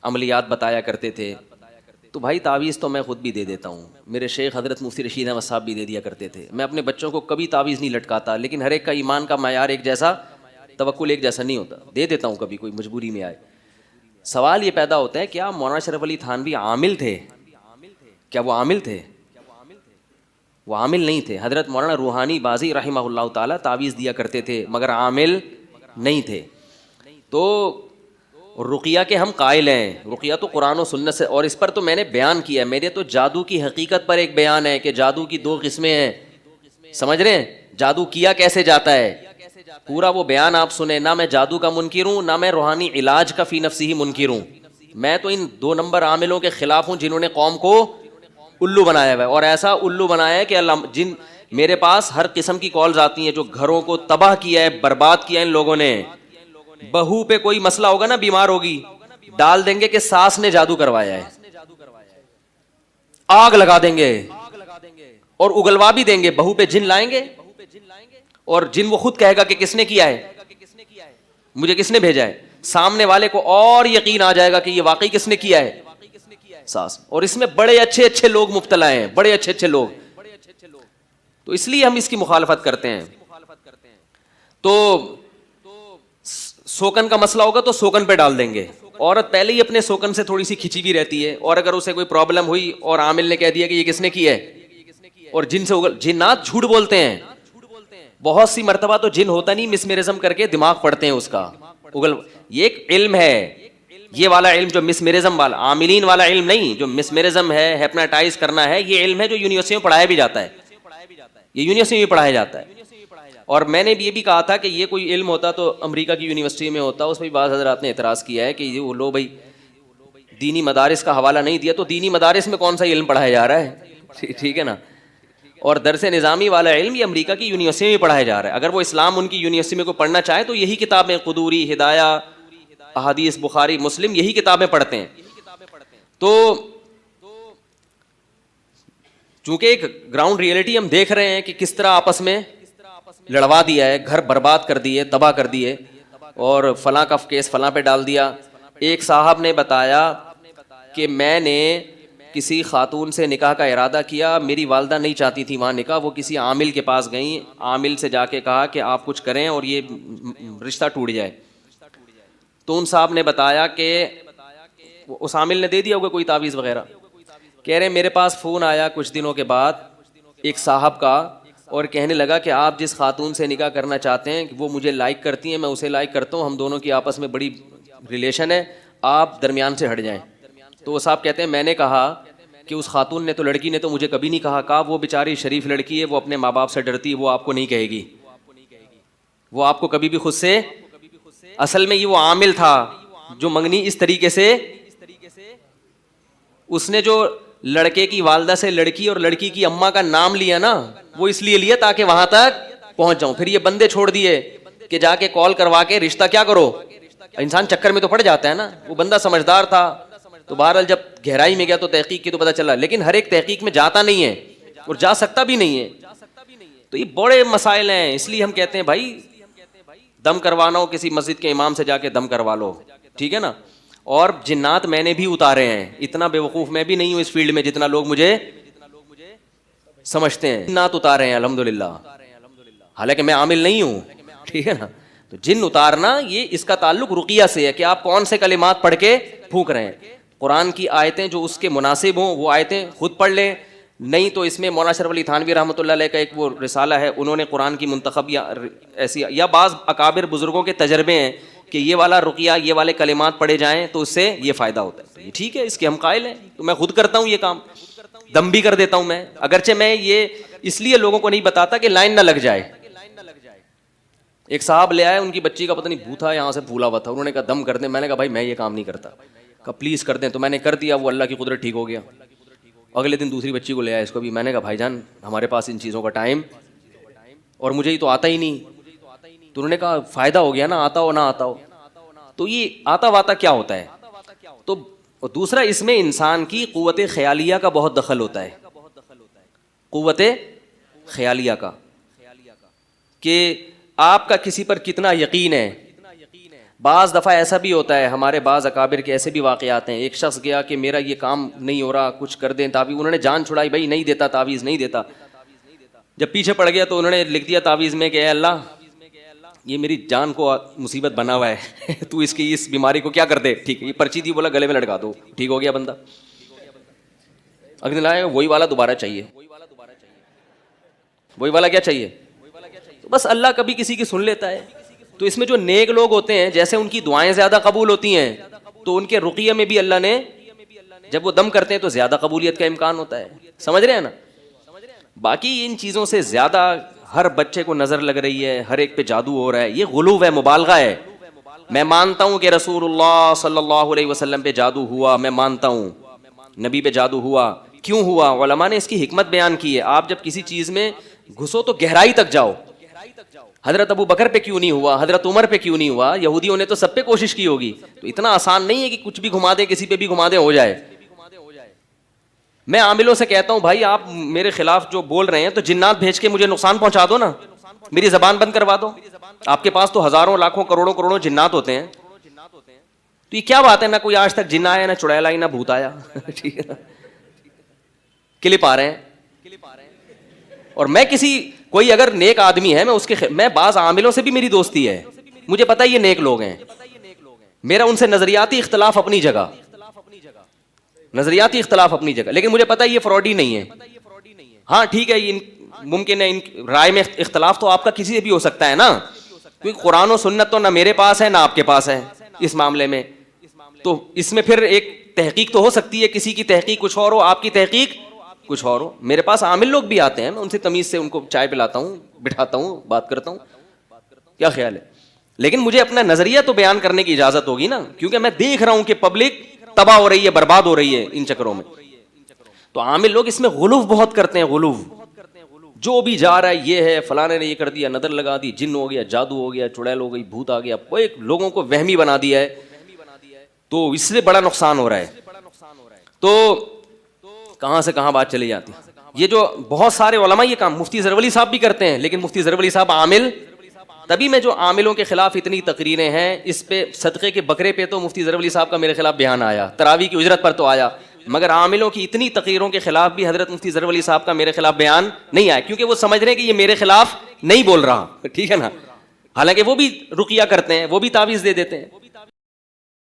عملیات بتایا کرتے تھے. تو بھائی تعویذ تو میں خود بھی دے دیتا ہوں, میرے شیخ حضرت مفتی رشید احمد صاحب بھی دے دیا کرتے تھے. میں اپنے بچوں کو کبھی تعویذ نہیں لٹکاتا, لیکن ہر ایک کا ایمان کا معیار ایک جیسا, توکل ایک جیسا نہیں ہوتا. دے دیتا ہوں کبھی کوئی مجبوری میں آئے. سوال یہ پیدا ہوتا ہے کیا مولانا اشرف علی تھانوی عامل تھے؟ کیا وہ عامل تھے؟ وہ عامل نہیں تھے. حضرت مولانا روحانی بازی رحمہ اللہ تعالیٰ تعویذ دیا کرتے تھے مگر عامل نہیں تھے. تو رقیہ کے ہم قائل ہیں, رقیہ تو قرآن و سنت سے, اور اس پر تو میں نے بیان کیا ہے. میرے تو جادو کی حقیقت پر ایک بیان ہے کہ جادو کی 2 قسمیں ہیں. سمجھ رہے ہیں جادو کیا کیسے جاتا ہے, پورا وہ بیان آپ سنیں. نہ میں جادو کا منکر ہوں, نہ میں روحانی علاج کا فی نفسی ہی منکر ہوں. میں تو ان 2 نمبر عاملوں کے خلاف ہوں جنہوں نے قوم کو الو بنایا ہوا ہے, اور ایسا الو بنایا ہے کہ اللہ جن میرے پاس ہر قسم کی کالز آتی ہیں جو گھروں کو تباہ کیا ہے, برباد کیا ہے ان لوگوں نے. بہو پہ کوئی مسئلہ ہوگا نا, بیمار ہوگی, ڈال دیں گے کہ ساس نے جادو کروایا ہے, آگ لگا دیں گے اور اگلوا بھی دیں گے. بہو پہ جن لائیں گے, اور جن وہ خود کہے گا کہ کس نے کیا ہے, مجھے کس نے بھیجا ہے. سامنے والے کو اور یقین آ جائے گا کہ یہ واقعی کس نے کیا ہے, ساس. اور اس میں بڑے اچھے اچھے لوگ مبتلا ہیں, بڑے اچھے اچھے لوگ. تو اس لیے ہم اس کی مخالفت کرتے ہیں. تو سوکن کا مسئلہ ہوگا تو سوکن پہ ڈال دیں گے. عورت پہلے ہی اپنے سوکن سے تھوڑی سی کھچی ہوئی رہتی ہے, اور اگر اسے کوئی پرابلم ہوئی اور عامل نے کہہ دیا کہ یہ کس نے کیا ہے, اور جن سے جنات جھوٹ بولتے ہیں. بہت سی مرتبہ تو جن ہوتا نہیں, مسمرزم کر کے دماغ پڑتے ہیں اس کا. یہ ایک علم ہے, یہ والا علم جو مسمرزم والا, عاملین والا علم نہیں, جو مسمرزم ہے, ہیپناٹائز کرنا ہے, یہ علم ہے جو یونیورسٹی میں پڑھایا بھی جاتا ہے. یہ یونیورسٹی میں پڑھایا جاتا ہے. اور میں نے بھی یہ بھی کہا تھا کہ یہ کوئی علم ہوتا تو امریکہ کی یونیورسٹی میں ہوتا. اس پہ بعض حضرات نے اعتراض کیا ہے کہ یہ لو بھائی دینی مدارس کا حوالہ نہیں دیا, تو دینی مدارس میں کون سا علم پڑھایا جا رہا ہے, ٹھیک ہے نا. اور درس نظامی والا علم یہ امریکہ کی یونیورسٹی میں پڑھایا جا رہا ہے. اگر وہ اسلام ان کی یونیورسٹی میں کو پڑھنا چاہے تو یہی کتابیں, قدوری, ہدایہ, احادیث, بخاری, مسلم, یہی کتابیں پڑھتے ہیں. تو چونکہ ایک گراؤنڈ ریئلٹی ہم دیکھ رہے ہیں کہ کس طرح آپس میں لڑوا دیا ہے, گھر برباد کر دیے, تباہ کر دیے, اور فلاں کا کیس فلاں پہ ڈال دیا. ایک صاحب نے بتایا کہ میں نے کسی خاتون سے نکاح کا ارادہ کیا, میری والدہ نہیں چاہتی تھی وہاں نکاح, وہ کسی عامل کے پاس گئیں, عامل سے جا کے کہا کہ آپ کچھ کریں اور یہ رشتہ ٹوٹ جائے. تو ان صاحب نے بتایا کہ اس عامل نے دے دیا ہوگا کوئی تعویذ وغیرہ. کہہ رہے میرے پاس فون آیا کچھ دنوں کے بعد ایک صاحب کا, اور کہنے لگا کہ آپ جس خاتون سے نکاح کرنا چاہتے ہیں وہ مجھے لائک کرتی ہیں, میں اسے لائک کرتا ہوں, ہم دونوں کی آپس میں بڑی ریلیشن ہے, آپ درمیان سے ہٹ جائیں. تو وہ صاحب کہتے ہیں میں نے کہا کہ اس خاتون نے تو, لڑکی نے تو مجھے کبھی نہیں کہا وہ بیچاری شریف لڑکی ہے, وہ اپنے ماں باپ سے ڈرتی ہے, وہ آپ کو نہیں کہے گی, وہ آپ کو کبھی بھی خود سے. اصل میں یہ وہ عامل تھا جو منگنی اس طریقے سے, اس نے جو لڑکے کی والدہ سے لڑکی اور لڑکی کی اماں کا نام لیا نا, وہ اس لیے لیا تاکہ وہاں تک پہنچ جاؤں. پھر یہ بندے چھوڑ دیے کہ جا کے کال کروا کے رشتہ کیا کرو, انسان چکر میں تو پڑ جاتا ہے نا. وہ بندہ سمجھدار تھا, تو بہرحال جب گہرائی میں گیا تو تحقیق کی تو پتہ چلا, لیکن ہر ایک تحقیق میں جاتا نہیں ہے اور جا سکتا بھی نہیں ہے. تو یہ بڑے مسائل ہیں, اس لیے ہم کہتے ہیں بھائی دم کروانا ہو کسی مسجد کے امام سے جا کے دم کروا لو, ٹھیک ہے نا. اور جنات میں نے بھی اتارے ہیں, اتنا بے وقوف میں بھی نہیں ہوں اس فیلڈ میں جتنا لوگ مجھے سمجھتے ہیں. جنات اتارے ہیں الحمدللہ, حالانکہ میں عامل نہیں ہوں, ٹھیک ہے نا. تو جن اتارنا یہ اس کا تعلق رقیہ سے ہے کہ آپ کون سے کلمات پڑھ کے پھونک رہے ہیں. قرآن کی آیتیں جو اس کے مناسب ہوں وہ آیتیں خود پڑھ لیں, نہیں تو اس میں مولانا اشرف علی تھانوی رحمۃ اللہ علیہ کا ایک وہ رسالہ ہے, انہوں نے قرآن کی منتخب یا ایسی یا بعض اکابر بزرگوں کے تجربے ہیں کہ یہ والا رقیہ, یہ والے کلمات پڑھے جائیں تو اس سے یہ فائدہ ہوتا ہے. تو یہ ٹھیک ہے, اس کے ہم قائل ہیں. تو میں خود کرتا ہوں یہ کام, دم بھی کر دیتا ہوں میں, اگرچہ میں یہ اس لیے لوگوں کو نہیں بتاتا کہ لائن نہ لگ جائے. ایک صاحب لے آئے, ان کی بچی کا پتہ نہیں بھوتھا یہاں سے پھولا ہوا تھا, انہوں نے کہا دم کر دیں. میں نے کہا بھائی میں یہ کام نہیں کرتا, کہا پلیز کر دیں. تو میں نے کر دیا, وہ اللہ کی قدرت ٹھیک ہو گیا. اگلے دن دوسری بچی کو لے آیا, اس کو بھی. میں نے کہا بھائی جان ہمارے پاس ان چیزوں کا ٹائم, اور مجھے یہ تو آتا ہی نہیں. تو انہوں نے کہا فائدہ ہو گیا نا, آتا ہو نہ آتا ہو. تو یہ آتا واتا کیا ہوتا ہے. تو دوسرا اس میں انسان کی قوت خیالیہ کا بہت دخل ہوتا ہے, قوت خیالیہ کا, کہ آپ کا کسی پر کتنا یقین ہے. بعض دفعہ ایسا بھی ہوتا ہے, ہمارے بعض اکابر کے ایسے بھی واقعات ہیں, ایک شخص گیا کہ میرا یہ کام نہیں ہو رہا, کچھ کر دیں تعویذ, انہوں نے جان چھڑائی, بھائی نہیں دیتا تعویذ, نہیں دیتا. جب پیچھے پڑ گیا تو انہوں نے لکھ دیا تعویذ میں کہ اے اللہ یہ میری جان کو مصیبت بنا ہوا ہے, تو اس کی اس بیماری کو کیا کر دے, ٹھیک ہے, یہ پرچی دی, بولا گلے میں لٹکا دو, ٹھیک ہو گیا بندہ. اگلے دن آیا وہی والا دوبارہ چاہیے, وہی والا کیا چاہیے. بس اللہ کبھی کسی کی سن لیتا ہے. تو اس میں جو نیک لوگ ہوتے ہیں, جیسے ان کی دعائیں زیادہ قبول ہوتی ہیں, تو ان کے رقیہ میں بھی اللہ نے, جب وہ دم کرتے ہیں تو زیادہ قبولیت کا امکان ہوتا ہے. سمجھ رہے ہیں نا. باقی ان چیزوں سے زیادہ ہر بچے کو نظر لگ رہی ہے, ہر ایک پہ جادو ہو رہا ہے, یہ غلو ہے, مبالغہ ہے. میں مانتا ہوں کہ رسول اللہ صلی اللہ علیہ وسلم پہ جادو ہوا, میں مانتا ہوں نبی پہ جادو ہوا. کیوں ہوا؟ علماء نے اس کی حکمت بیان کی ہے. آپ جب کسی چیز میں گھسو تو گہرائی تک جاؤ. حضرت ابو بکر پہ کیوں نہیں ہوا, حضرت عمر پہ کیوں نہیں ہوا؟ یہودیوں نے تو سب پہ کوشش کی ہوگی. تو اتنا آسان نہیں ہے کہ کچھ بھی گھما دیں, کسی پہ بھی گھما دیں ہو جائے. میں عاملوں سے کہتا ہوں بھائی آپ میرے خلاف جو بول رہے ہیں تو جنات بھیج کے مجھے نقصان پہنچا دو نا, میری زبان بند کروا دو. آپ کے پاس تو ہزاروں لاکھوں کروڑوں جنات ہوتے ہیں, تو یہ کیا بات ہے, نہ کوئی آج تک جن آیا, نہ چڑیل آئی, نہ بھوت آیا. ٹھیک ہے نا, کلپ آ رہے ہیں. اور میں کوئی اگر نیک آدمی ہے, میں بعض عاملوں سے بھی میری دوستی ہے, مجھے پتا یہ نیک لوگ ہیں, میرا ان سے نظریاتی اختلاف اپنی جگہ, نظریاتی اختلاف اپنی جگہ, لیکن مجھے پتا یہ فراڈی نہیں ہے. ہاں ٹھیک ہے, ممکن ہے ان رائے میں اختلاف تو آپ کا کسی سے بھی ہو سکتا ہے نا, کیونکہ قرآن و سنت تو نہ میرے پاس ہے نہ آپ کے پاس ہے اس معاملے میں. تو اس میں پھر ایک تحقیق تو ہو سکتی ہے, کسی کی تحقیق کچھ اور ہو, آپ کی تحقیق کچھ اور ہو. میرے پاس عامل لوگ بھی آتے ہیں, میں ان سے تمیز سے ان کو چائے پلاتا ہوں, بٹھاتا ہوں, بات کرتا ہوں, کیا خیال ہے. لیکن مجھے اپنا نظریہ تو بیان کرنے کی اجازت ہوگی نا, کیونکہ میں دیکھ رہا ہوں کہ پبلک تباہ ہو رہی ہے, برباد ہو رہی ہے ان چکروں میں. تو عامل لوگ اس میں غلو بہت کرتے ہیں, غلو. جو بھی جا رہا ہے یہ ہے, فلانے نے یہ کر دیا, نظر لگا دی, جن ہو گیا, جادو ہو گیا, چڑیل ہو گئی, بھوت آ گیا, وہ ایک لوگوں کو وہمی بنا دیا ہے, تو اس سے بڑا نقصان ہو رہا ہے. تو کہاں سے کہاں بات چلی جاتی ہے. یہ جو بہت سارے علماء یہ کام مفتی ظفر علی صاحب بھی کرتے ہیں, لیکن مفتی ظفر علی صاحب عامل, تبھی میں جو عاملوں کے خلاف اتنی تقریریں ہیں, اس پہ صدقے کے بکرے پہ تو مفتی ظفر علی صاحب کا میرے خلاف بیان آیا, تراویح کی اجرت پر تو آیا, مگر عاملوں کی اتنی تقریروں کے خلاف بھی حضرت مفتی ظفر علی صاحب کا میرے خلاف بیان نہیں آیا, کیونکہ وہ سمجھ رہے ہیں کہ یہ میرے خلاف نہیں بول رہا. ٹھیک ہے نا, حالانکہ وہ بھی رقیہ کرتے ہیں, وہ بھی تعویذ دے دیتے ہیں.